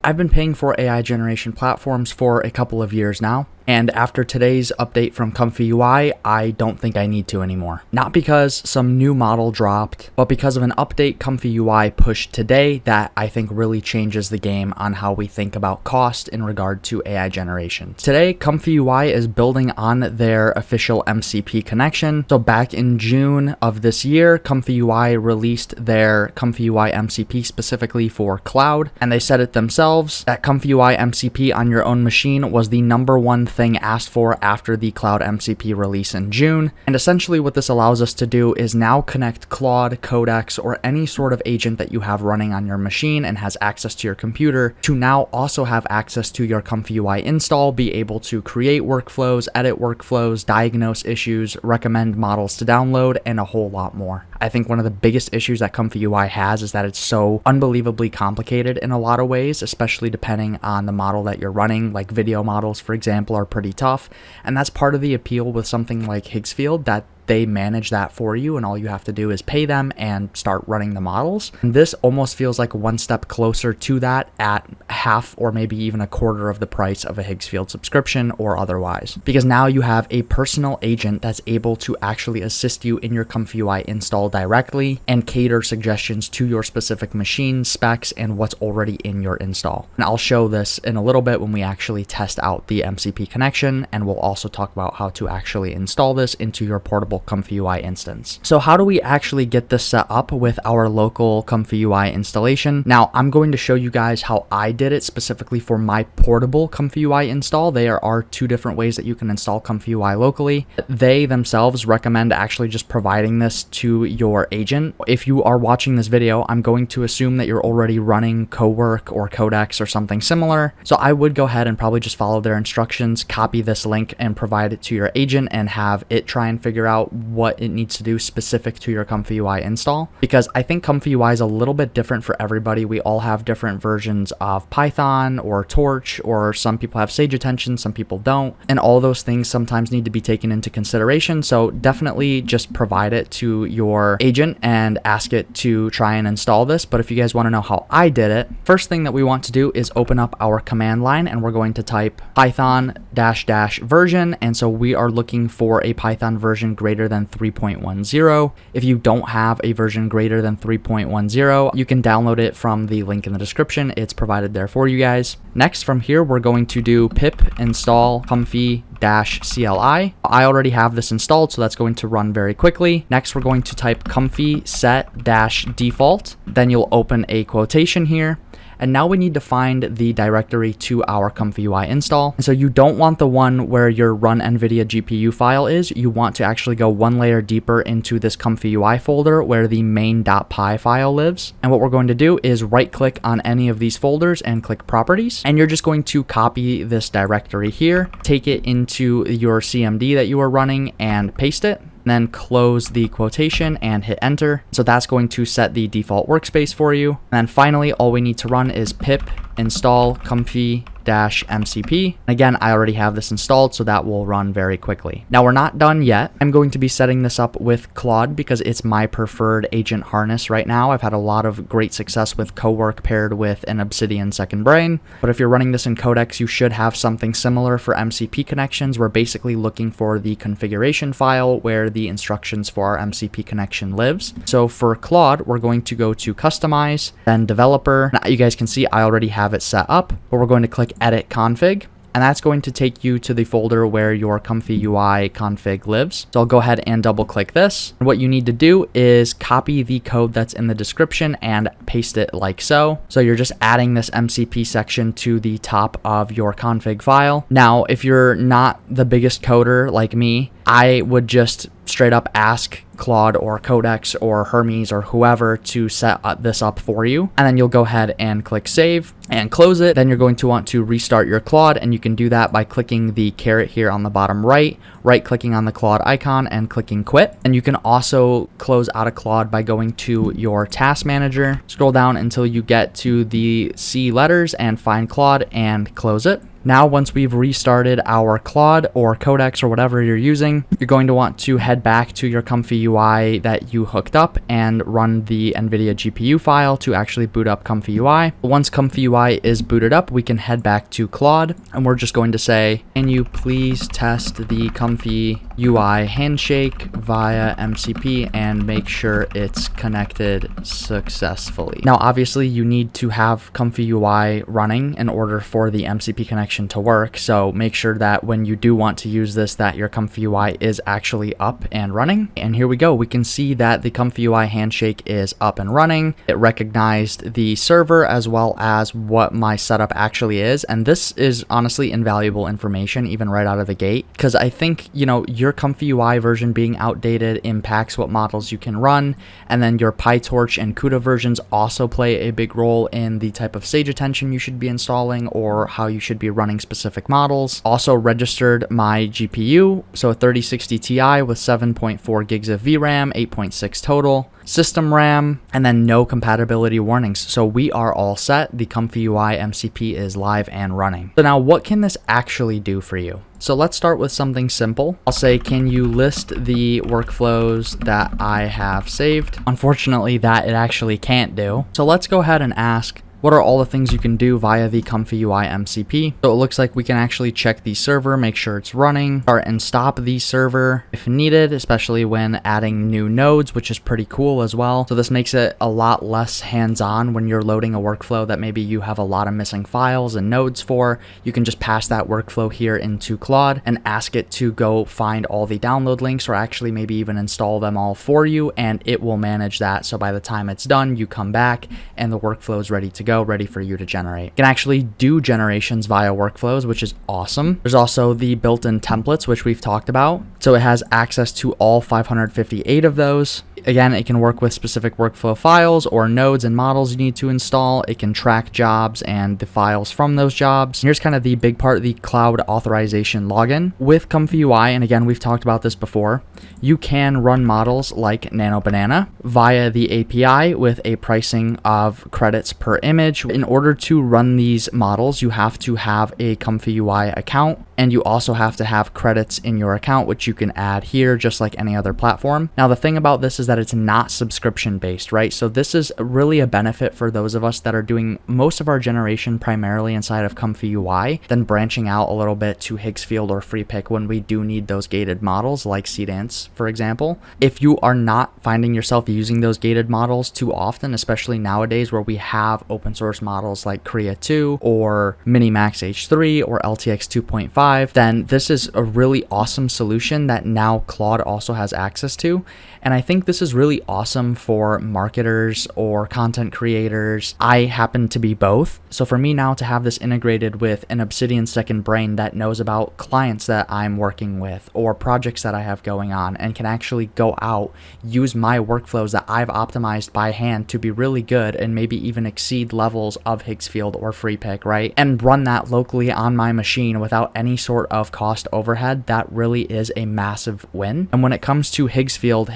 I've been paying for AI generation platforms for a couple of years now, and after today's update from ComfyUI, I don't think I need to anymore. Not because some new model dropped, but because of an update ComfyUI pushed today that I think really changes the game on how we think about cost in regard to AI generation. Today, ComfyUI is building on their official MCP connection. So back in June of this year, ComfyUI released their ComfyUI MCP specifically for cloud, and they said it themselves that ComfyUI MCP on your own machine was the #1 thing asked for after the Cloud MCP release in June. And essentially what this allows us to do is now connect Claude, Codex, or any sort of agent that you have running on your machine and has access to your computer to now also have access to your ComfyUI install, be able to create workflows, edit workflows, diagnose issues, recommend models to download, and a whole lot more. I think one of the biggest issues that ComfyUI has is that it's so unbelievably complicated in a lot of ways, especially depending on the model that you're running. Like video models, for example, are pretty tough, and that's part of the appeal with something like Higgsfield, that they manage that for you and all you have to do is pay them and start running the models. And this almost feels like one step closer to that at half or maybe even a quarter of the price of a Higgsfield subscription or otherwise, because now you have a personal agent that's able to actually assist you in your ComfyUI install directly and cater suggestions to your specific machine specs and what's already in your install. And I'll show this in a little bit when we actually test out the MCP connection, and we'll also talk about how to actually install this into your portable ComfyUI instance. So how do we actually get this set up with our local ComfyUI installation? Now, I'm going to show you guys how I did it specifically for my portable ComfyUI install. There are two different ways that you can install ComfyUI locally. They themselves recommend actually just providing this to your agent. If you are watching this video, I'm going to assume that you're already running Cowork or Codex or something similar. So I would go ahead and probably just follow their instructions, copy this link and provide it to your agent and have it try and figure out what it needs to do specific to your ComfyUI install, because I think ComfyUI is a little bit different for everybody. We all have different versions of Python or Torch, or some people have Sage Attention, some people don't, and all those things sometimes need to be taken into consideration. So definitely just provide it to your agent and ask it to try and install this. But if you guys want to know how I did it, first thing that we want to do is open up our command line, and we're going to type Python -- version, and so we are looking for a Python version greater than 3.10. If you don't have a version greater than 3.10, you can download it from the link in the description. It's provided there for you guys. Next, from here, we're going to do pip install comfy-cli. I already have this installed, so that's going to run very quickly. Next, we're going to type comfy set-default. Then you'll open a quotation here. And now we need to find the directory to our ComfyUI install. And so you don't want the one where your run NVIDIA GPU file is. You want to actually go one layer deeper into this ComfyUI folder where the main.py file lives. And what we're going to do is right click on any of these folders and click properties. And you're just going to copy this directory here, take it into your CMD that you are running and paste it. Then close the quotation and hit enter. So that's going to set the default workspace for you. And then finally, all we need to run is pip install comfy-mcp. Again, I already have this installed, so that will run very quickly. Now we're not done yet. I'm going to be setting this up with Claude because it's my preferred agent harness right now. I've had a lot of great success with Cowork paired with an Obsidian Second Brain. But if you're running this in Codex, you should have something similar for MCP connections. We're basically looking for the configuration file where the instructions for our MCP connection lives. So for Claude, we're going to go to customize, then developer. Now you guys can see I already have it set up, but we're going to click edit config, and that's going to take you to the folder where your ComfyUI config lives. So I'll go ahead and double click this. And what you need to do is copy the code that's in the description and paste it like so. So you're just adding this MCP section to the top of your config file. Now, if you're not the biggest coder like me, I would just straight up ask Claude or Codex or Hermes or whoever to set this up for you. And then you'll go ahead and click save and close it. Then you're going to want to restart your Claude, and you can do that by clicking the caret here on the bottom right clicking on the Claude icon and clicking quit. And you can also close out of Claude by going to your task manager, scroll down until you get to the C letters and find Claude and close it. Now, once we've restarted our Claude or Codex or whatever you're using, you're going to want to head back to your ComfyUI that you hooked up and run the NVIDIA GPU file to actually boot up ComfyUI. Once ComfyUI is booted up, we can head back to Claude, and we're just going to say, can you please test the ComfyUI handshake via MCP and make sure it's connected successfully. Now, obviously, you need to have ComfyUI running in order for the MCP connection to work, so make sure that when you do want to use this, that your ComfyUI is actually up and running. And here we go. We can see that the ComfyUI handshake is up and running. It recognized the server as well as what my setup actually is, and this is honestly invaluable information even right out of the gate, because I think, you know, your ComfyUI version being outdated impacts what models you can run, and then your PyTorch and CUDA versions also play a big role in the type of stage attention you should be installing or how you should be running specific models. Also registered my GPU, so a 3060 Ti with 7.4 gigs of VRAM, 8.6 total, system RAM, and then no compatibility warnings. So we are all set. The ComfyUI MCP is live and running. So now what can this actually do for you? So let's start with something simple. I'll say, can you list the workflows that I have saved? Unfortunately, that it actually can't do. So let's go ahead and ask, what are all the things you can do via the ComfyUI MCP? So it looks like we can actually check the server, make sure it's running, start and stop the server if needed, especially when adding new nodes, which is pretty cool as well. So this makes it a lot less hands-on when you're loading a workflow that maybe you have a lot of missing files and nodes for. You can just pass that workflow here into Claude and ask it to go find all the download links, or actually maybe even install them all for you, and it will manage that. So by the time it's done, you come back and the workflow is ready to go, ready for you to generate. You can actually do generations via workflows, which is awesome. There's also the built-in templates, which we've talked about. So it has access to all 558 of those. Again, it can work with specific workflow files or nodes and models you need to install. It can track jobs and the files from those jobs. Here's kind of the big part, the cloud authorization login. With ComfyUI, and again, we've talked about this before, you can run models like Nano Banana via the API with a pricing of credits per image. In order to run these models, you have to have a ComfyUI account, and you also have to have credits in your account, which you can add here just like any other platform. Now, the thing about this is that it's not subscription based, right? So this is really a benefit for those of us that are doing most of our generation primarily inside of ComfyUI, then branching out a little bit to Higgsfield or FreePick when we do need those gated models like Seedance, for example. If you are not finding yourself using those gated models too often, especially nowadays where we have open source models like Crea 2 or Minimax H3 or LTX 2.5, then this is a really awesome solution that now Claude also has access to. And I think this is really awesome for marketers or content creators. I happen to be both. So for me now to have this integrated with an Obsidian second brain that knows about clients that I'm working with or projects that I have going on and can actually go out, use my workflows that I've optimized by hand to be really good and maybe even exceed levels of Higgsfield or FreePick, right? And run that locally on my machine without any sort of cost overhead, that really is a massive win. And when it comes to Higgsfield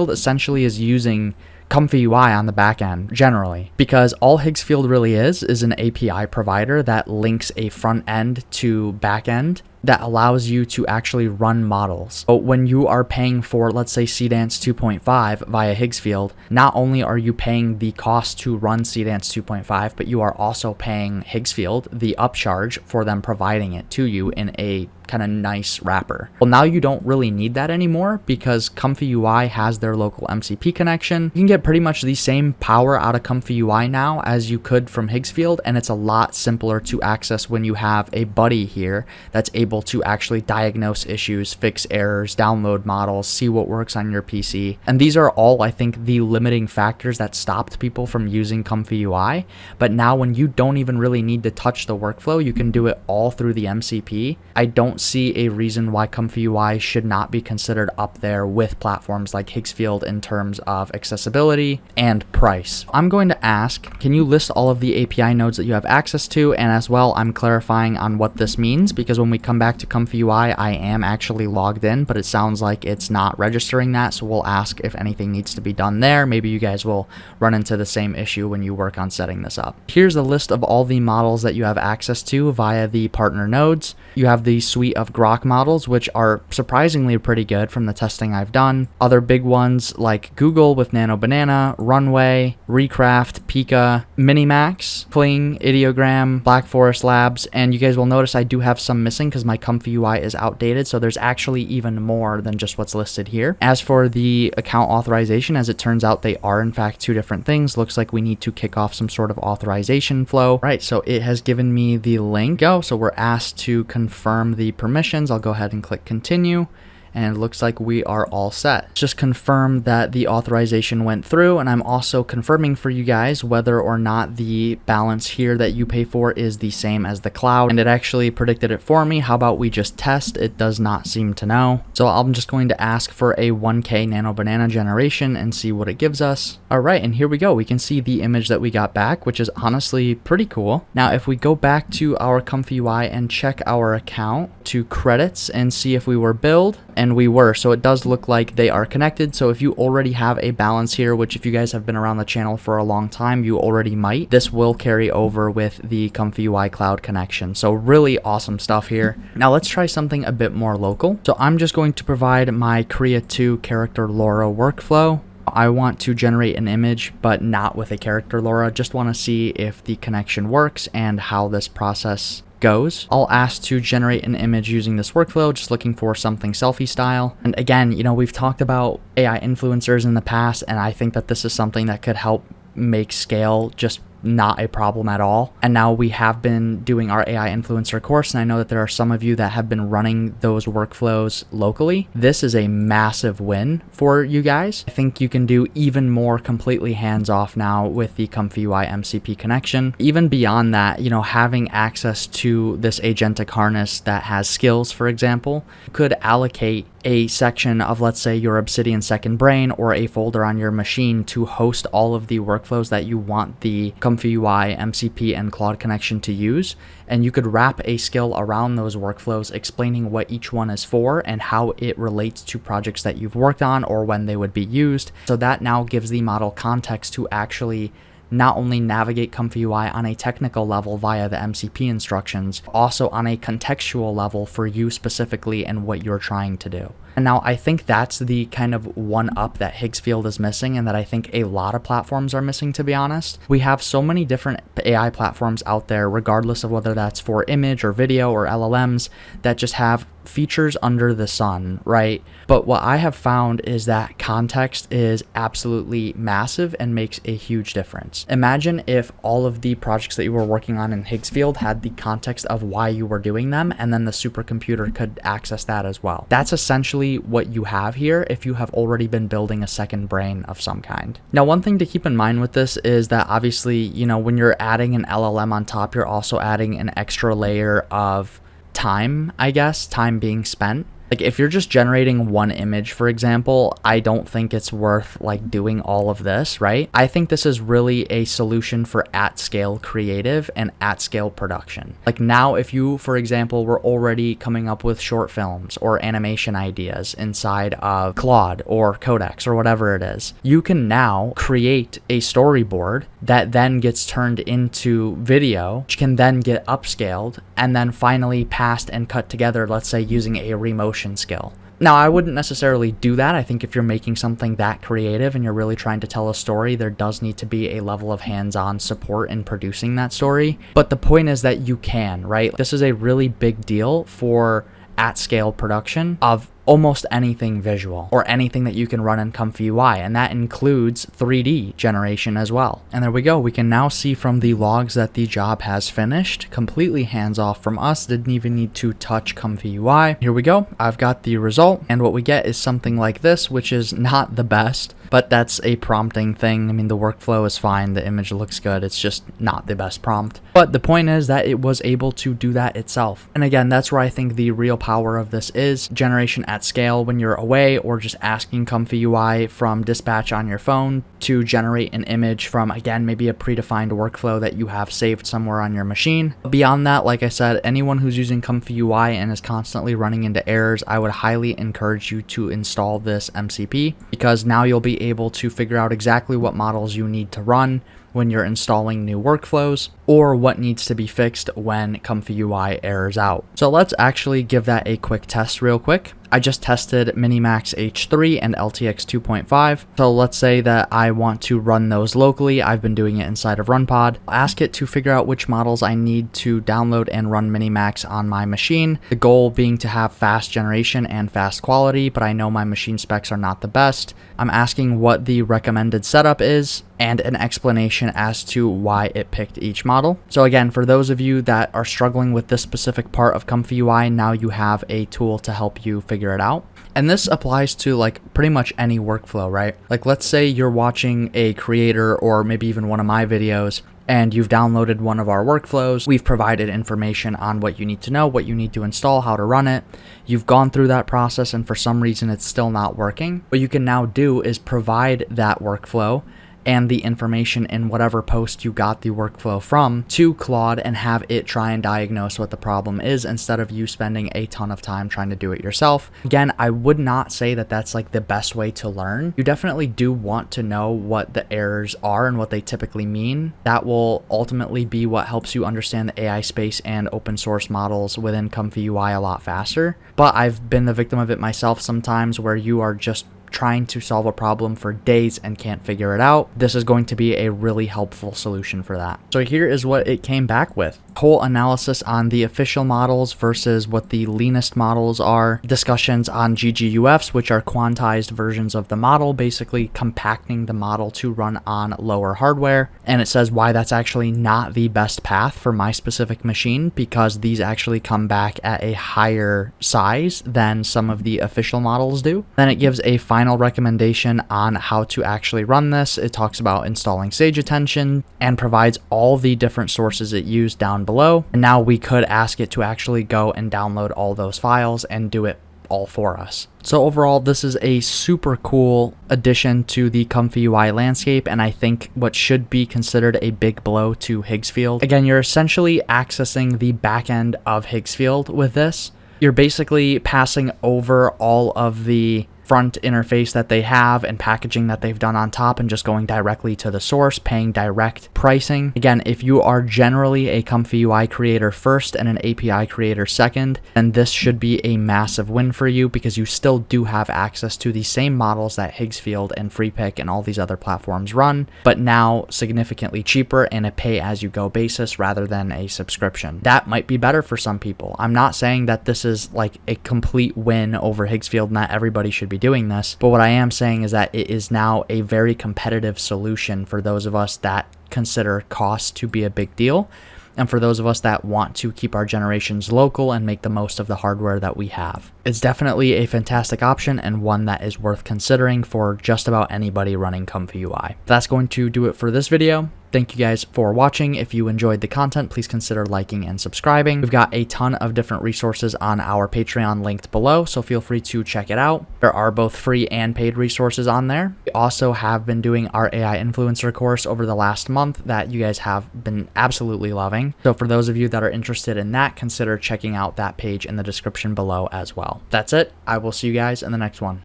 essentially is using ComfyUI on the back end generally, because all Higgsfield really is an API provider that links a front end to back end that allows you to actually run models. But when you are paying for, let's say, Seedance 2.5 via Higgsfield, not only are you paying the cost to run Seedance 2.5, but you are also paying Higgsfield the upcharge for them providing it to you in a kind of nice wrapper. Well, now you don't really need that anymore because ComfyUI has their local MCP connection. You can get pretty much the same power out of ComfyUI now as you could from Higgsfield, and it's a lot simpler to access when you have a buddy here that's able to actually diagnose issues, fix errors, download models, see what works on your PC. And these are all, I think, the limiting factors that stopped people from using ComfyUI. But now when you don't even really need to touch the workflow, you can do it all through the MCP. I don't see a reason why ComfyUI should not be considered up there with platforms like Higgsfield in terms of accessibility and price. I'm going to ask, can you list all of the API nodes that you have access to? And as well, I'm clarifying on what this means, because when we come back to ComfyUI, I am actually logged in, but it sounds like it's not registering that. So we'll ask if anything needs to be done there. Maybe you guys will run into the same issue when you work on setting this up. Here's a list of all the models that you have access to via the partner nodes. You have the suite of Grok models, which are surprisingly pretty good from the testing I've done. Other big ones like Google with Nano Banana, Runway, Recraft, Pika, Minimax, Kling, Ideogram, Black Forest Labs, and you guys will notice I do have some missing because my ComfyUI is outdated, so there's actually even more than just what's listed here. As for the account authorization, as it turns out, they are in fact two different things. Looks like we need to kick off some sort of authorization flow. Right, so it has given me the link. So we're asked to confirm the permissions. I'll go ahead and click continue. And it looks like we are all set. Just confirm that the authorization went through, and I'm also confirming for you guys whether or not the balance here that you pay for is the same as the cloud, and it actually predicted it for me. How about we just test? It does not seem to know. So I'm just going to ask for a 1K Nano Banana generation and see what it gives us. All right, and here we go. We can see the image that we got back, which is honestly pretty cool. Now, if we go back to our ComfyUI and check our account to credits and see if we were billed, and we were, so it does look like they are connected. So if you already have a balance here, which if you guys have been around the channel for a long time, you already might, this will carry over with the ComfyUI cloud connection. So really awesome stuff here. Now let's try something a bit more local. So I'm just going to provide my Crea2 character LoRa workflow. I want to generate an image, but not with a character LoRa. Just want to see if the connection works and how this process goes. I'll ask to generate an image using this workflow, just looking for something selfie style. And again, you know, we've talked about AI influencers in the past, and I think that this is something that could help make scale just not a problem at all. And now we have been doing our AI influencer course, and I know that there are some of you that have been running those workflows locally. This is a massive win for you guys. I think you can do even more completely hands-off now with the ComfyUI MCP connection. Even beyond that, you know, having access to this agentic harness that has skills, for example, could allocate a section of, let's say, your Obsidian second brain or a folder on your machine to host all of the workflows that you want the ComfyUI MCP and Claude connection to use. And you could wrap a skill around those workflows, explaining what each one is for and how it relates to projects that you've worked on or when they would be used. So that now gives the model context to actually not only navigate ComfyUI on a technical level via the MCP instructions, also on a contextual level for you specifically and what you're trying to do. And now I think that's the kind of one up that Higgsfield is missing, and that I think a lot of platforms are missing, to be honest. We have so many different AI platforms out there, regardless of whether that's for image or video or LLMs, that just have features under the sun, right? But what I have found is that context is absolutely massive and makes a huge difference. Imagine if all of the projects that you were working on in Higgsfield had the context of why you were doing them, and then the supercomputer could access that as well. That's essentially what you have here if you have already been building a second brain of some kind. Now, one thing to keep in mind with this is that obviously, you know, when you're adding an LLM on top, you're also adding an extra layer of time, I guess, time being spent. Like if you're just generating one image, for example, I don't think it's worth like doing all of this, right? I think this is really a solution for at scale creative and at scale production. Like now, if you, for example, were already coming up with short films or animation ideas inside of Claude or Codex or whatever it is, you can now create a storyboard that then gets turned into video, which can then get upscaled and then finally passed and cut together, let's say using a remotion skill. Now, I wouldn't necessarily do that. I think if you're making something that creative and you're really trying to tell a story, there does need to be a level of hands-on support in producing that story. But the point is that you can, right? This is a really big deal for at-scale production of almost anything visual or anything that you can run in ComfyUI, and that includes 3D generation as well. And there we go. We can now see from the logs that the job has finished, completely hands off from us, didn't even need to touch ComfyUI. Here we go. I've got the result, and what we get is something like this, which is not the best, but that's a prompting thing. I mean, the workflow is fine, the image looks good, it's just not the best prompt. But the point is that it was able to do that itself. And again, that's where I think the real power of this is generation at scale when you're away, or just asking ComfyUI from dispatch on your phone to generate an image from, again, maybe a predefined workflow that you have saved somewhere on your machine. Beyond that, like I said, anyone who's using ComfyUI and is constantly running into errors, I would highly encourage you to install this MCP, because now you'll be able to figure out exactly what models you need to run when you're installing new workflows, or what needs to be fixed when ComfyUI errors out. So let's actually give that a quick test real quick. I just tested Minimax H3 and LTX 2.5. So let's say that I want to run those locally. I've been doing it inside of RunPod. I'll ask it to figure out which models I need to download and run Minimax on my machine. The goal being to have fast generation and fast quality, but I know my machine specs are not the best. I'm asking what the recommended setup is and an explanation as to why it picked each model. So again, for those of you that are struggling with this specific part of ComfyUI, now you have a tool to help you figure it out. And this applies to like pretty much any workflow, right? Like let's say you're watching a creator or maybe even one of my videos, and you've downloaded one of our workflows. We've provided information on what you need to know, what you need to install, how to run it. You've gone through that process and for some reason it's still not working. What you can now do is provide that workflow and the information in whatever post you got the workflow from to Claude and have it try and diagnose what the problem is instead of you spending a ton of time trying to do it yourself. Again, I would not say that that's like the best way to learn. You definitely do want to know what the errors are and what they typically mean. That will ultimately be what helps you understand the AI space and open source models within ComfyUI a lot faster. But I've been the victim of it myself sometimes, where you are just trying to solve a problem for days and can't figure it out. This is going to be a really helpful solution for that. So here is what it came back with. Whole analysis on the official models versus what the leanest models are. Discussions on GGUFs, which are quantized versions of the model, basically compacting the model to run on lower hardware. And it says why that's actually not the best path for my specific machine, because these actually come back at a higher size than some of the official models do. Then it gives a final recommendation on how to actually run this. It talks about installing Sage Attention and provides all the different sources it used down below. And now we could ask it to actually go and download all those files and do it all for us. So overall, this is a super cool addition to the ComfyUI landscape, and I think what should be considered a big blow to Higgsfield. Again, you're essentially accessing the back end of Higgsfield with this. You're basically passing over all of the front interface that they have and packaging that they've done on top and just going directly to the source, paying direct pricing. Again, if you are generally a ComfyUI creator first and an API creator second, then this should be a massive win for you, because you still do have access to the same models that Higgsfield and FreePick and all these other platforms run, but now significantly cheaper and a pay-as-you-go basis rather than a subscription. That might be better for some people. I'm not saying that this is like a complete win over Higgsfield. Not everybody should be doing this, but what I am saying is that it is now a very competitive solution for those of us that consider cost to be a big deal, and for those of us that want to keep our generations local and make the most of the hardware that we have. It's definitely a fantastic option and one that is worth considering for just about anybody running ComfyUI. That's going to do it for this video. Thank you guys for watching. If you enjoyed the content, please consider liking and subscribing. We've got a ton of different resources on our Patreon linked below, so feel free to check it out. There are both free and paid resources on there. We also have been doing our AI influencer course over the last month that you guys have been absolutely loving. So for those of you that are interested in that, consider checking out that page in the description below as well. That's it. I will see you guys in the next one.